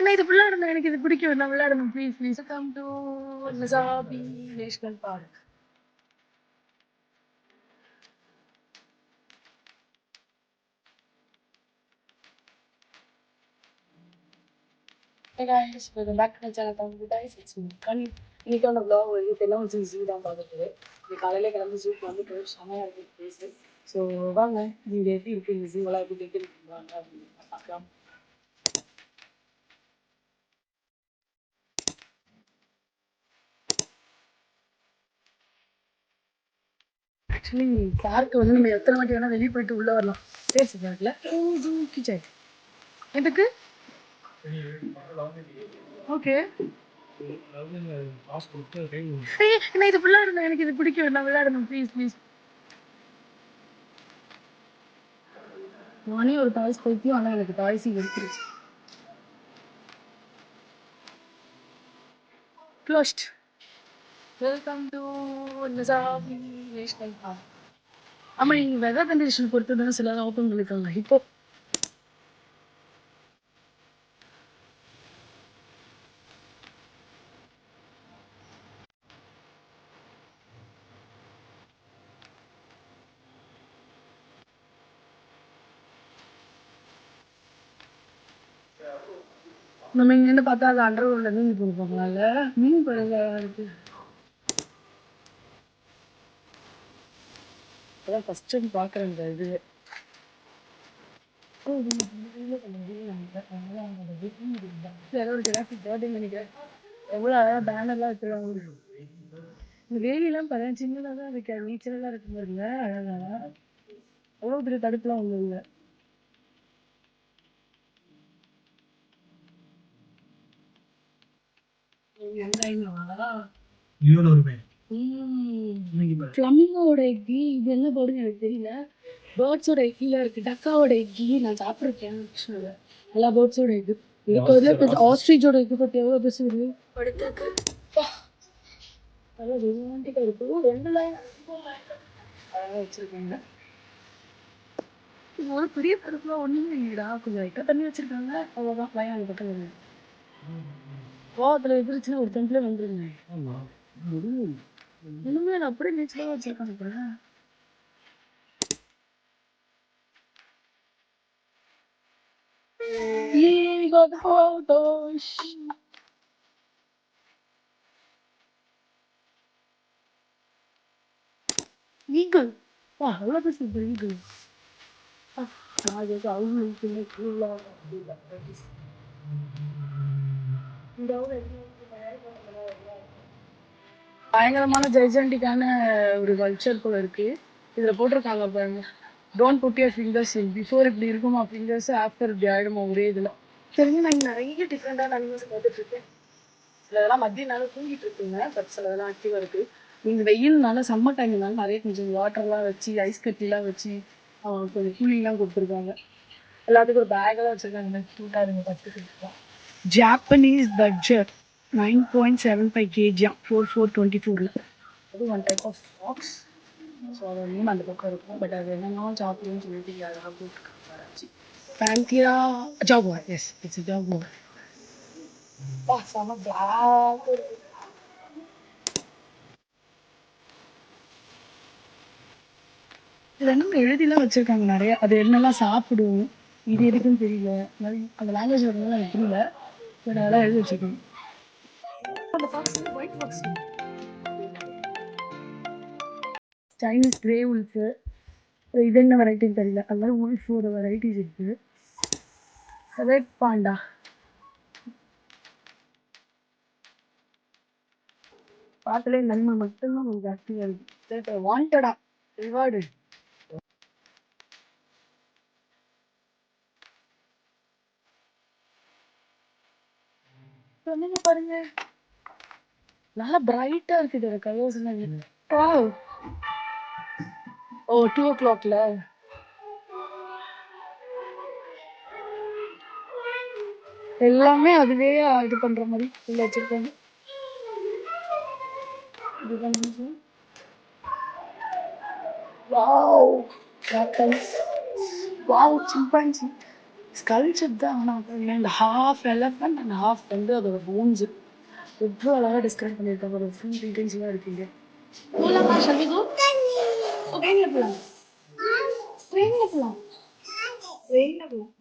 ஏன்னா இது விளையாடணும், எனக்கு இது பிடிக்கும், நான் விளையாடணும், ப்ளீஸ் ப்ளீஸ் கம் டு நிசாபி national park. Hey guys, welcome back to my channel. Thank you guys. It's me, Kani. இன்னைக்கான vlog வந்து இப்பெல்லாம் வந்து ஜூ தான் பார்த்துட்டு இன்னைக்கு காலையில கிளம்பி ஜூக்கு வந்துட்டு செமையா இருக்கு பிளேஸ். ஸோ வாங்க நீங்க எப்படி இருக்கு இந்த ஜூவெல்லாம் எப்படி கேட்டுருக்கீங்க அப்படின்னு பார்க்கலாம். ஆக்சுவலி பார்க் வந்து நம்ம எத்தனை வாட்டி வேணா வெளியே போயிட்டு உள்ள வரலாம். சரி பார்க்கல ஜூ கிச்சன் எதுக்கு ஓகே நான் இது விளையாடணும், எனக்கு இது பிடிக்கும், நான் விளையாடணும், ப்ளீஸ் ப்ளீஸ். நானே ஒரு டாய்ஸ் பைத்தியம், ஆனால் எனக்கு டாய்ஸ் எடுத்துருச்சு. க்ளோஸ்ட். வெல்கம் டு நிசாபி நேஷனல் பார்க். ஆமாம், நீங்கள் வெதர் கண்டிஷன் பொறுத்து தானே சில ஓப்பன் பண்ணியிருக்காங்க இப்போ. நம்ம இங்கேருந்து பார்த்தா அது அண்டர் ரோட்ல மீன் கொடுப்பாங்கல்ல, மீன் பழங்க இருக்கு. அதான் ஃபர்ஸ்ட் டைம் பார்க்குறேன் இந்த இது. ஒரு கிராஃபிக் பர்த்டே நினைக்கிறேன். எவ்வளோ அழகாக பேனர்லாம் வச்சுருவாங்க. இந்த வேலியெல்லாம் பார்த்தா சின்னதாக தான் இருக்கு, நீச்சலாக இருக்கு பாருங்க, அழகா எவ்வளோ பெரிய தடுப்புலாம் ஒன்றும் இல்லை. ஃப்ளமிங்கோட எக்கி இது என்ன போடுன்னு எனக்கு தெரியல. பேர்ட்ஸோட எக்கில இருக்கு, டக்காவோட எக்கி நான் சாப்பிட்ருக்கேன். எல்லா பேர்ட்ஸோட எக்கு இப்போ ஆஸ்ட்ரிச்சோட எக்கு பற்றி எவ்வளோ பேசுது படுத்துருக்கு. நல்லா ரொமான்டிக்காக இருக்கு. 2 லைன் அழகாக வச்சுருக்காங்க. இது ஒரு பெரிய தடுப்புலாம் ஒன்றுமே இல்லைடா, கொஞ்சம் லைட்டாக தண்ணி வச்சுருக்காங்க, அவ்வளோதான். பயம் அது பக்கம் கோவத்தில் எதிர்த்துச்சுன்னா ஒரு டெம்பிளே வந்துருங்க. ஒண்ணுமே இல்லை, அப்படியே நீச்சலாக வச்சிருக்காங்க. We got photos. Eagle. Wow, எவ்வளோ பெருசு இந்த eagle. அது பயங்கரமான ஜெய்ஜெண்டிக்கான ஒரு கல்ச்சர் போல இருக்கு. இதுல போட்டிருக்காங்க பாருங்க, don't put your fingers in, before இப்படி இருக்குமா ஃபிங்கர்ஸ், ஆஃப்டர் இப்படி ஆயிடுமா ஒரே இதுல. தெரிஞ்சு நான் நிறைய டிஃப்ரெண்டான அனிமல்ஸ் பார்த்துட்டு இருக்கேன். சிலதெல்லாம் மத்திய நாள் தூங்கிட்டு இருக்குங்க, பட் சிலதெல்லாம் ஆக்டிவா இருக்கு. நீங்க வெயில்னால சம்மர் டைம்னால நிறைய கொஞ்சம் வாட்டர்லாம் வச்சு ஐஸ் கட்டிலாம் வச்சு கொஞ்சம் கூலிங்லாம் கொடுத்துருக்காங்க. எல்லாத்துக்கும் ஒரு பேக்கெல்லாம் வச்சிருக்காங்க, க்யூட்டாக இருங்க பார்த்துட்டு. Japanese budget 9.75 kg 4424. அது one type of fox. So அது வந்து அந்த பக்கம் இருக்கும், பட் அது என்னன்னா சாப்பிடுன்னு சொல்லிட்டு அழகாக போட்டுருக்காங்க ஆராய்ச்சி. பேந்திரா ஜாகுவார், எஸ் இட்ஸ் ஜாகுவார். செம பிளாக். இதுல இன்னும் எழுதிலாம் வச்சிருக்காங்க நிறைய, அது என்னெல்லாம் சாப்பிடும், இது எதுக்குன்னு தெரியல, அந்த லாங்குவேஜ் வரதுனால எனக்கு தெரியல, பட் அதெல்லாம் எழுதி வச்சிருக்காங்க. அந்த box white box Chinese grey wolf, இது என்ன வெரைட்டின்னு தெரியல, அது மாதிரி உல்ஃபோட வெரைட்டிஸ் இருக்கு. ரெட் பாண்டா, பார்க்கலே நன்மை மட்டும்தான் கொஞ்சம் ஜாஸ்தியாக இருக்கு. வாண்டடா ரிவார்டு. சொன்னீங்க பாருங்க, நல்லா பிரைட்டா இருக்குது கலர்ஸ். ஓ 2 o'clockல எல்லாமே அதுவே இது பண்ற மாதிரி உள்ள வச்சிருக்காங்க. வாவ், வாவ் சிம்பான்சி ஸ்கல்ச்சர் தான். ஆனா இந்த ஹாஃப் எலஃபண்ட் அண்ட் ஹாஃப் வந்து அதோட போன்ஸ் எவ்வளோ அழகா டிஸ்கிரைப் பண்ணியிருக்காங்க. ஒரு ஃபுல் டீடைல்ஸ்லாம் இருக்கீங்க. போலாமா? Shall we go? ட்ரெயின்ல போலாம். ட்ரெயின்ல போலாம். ட்ரெயின்ல போலாம்.